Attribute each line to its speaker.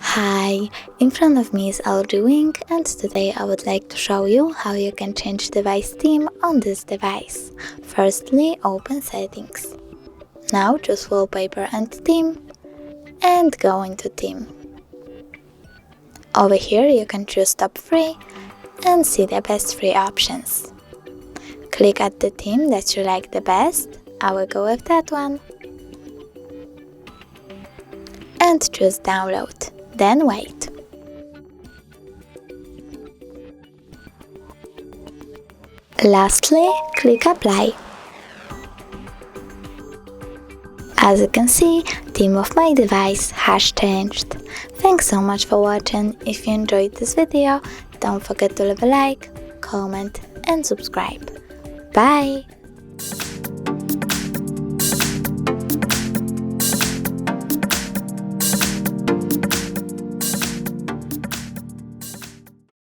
Speaker 1: Hi, in front of me is Arduino, and today I would like to show you how you can change device theme on this device. Firstly, open Settings. Now choose Wallpaper and Theme and go into Theme. Over here you can choose Top Free and see the best free options. Click at the theme that you like the best, I will go with that one. And choose Download, then wait. Lastly, click Apply. As you can see, theme of my device has changed. Thanks so much for watching. If you enjoyed this video, don't forget to leave a like, comment and subscribe. Bye!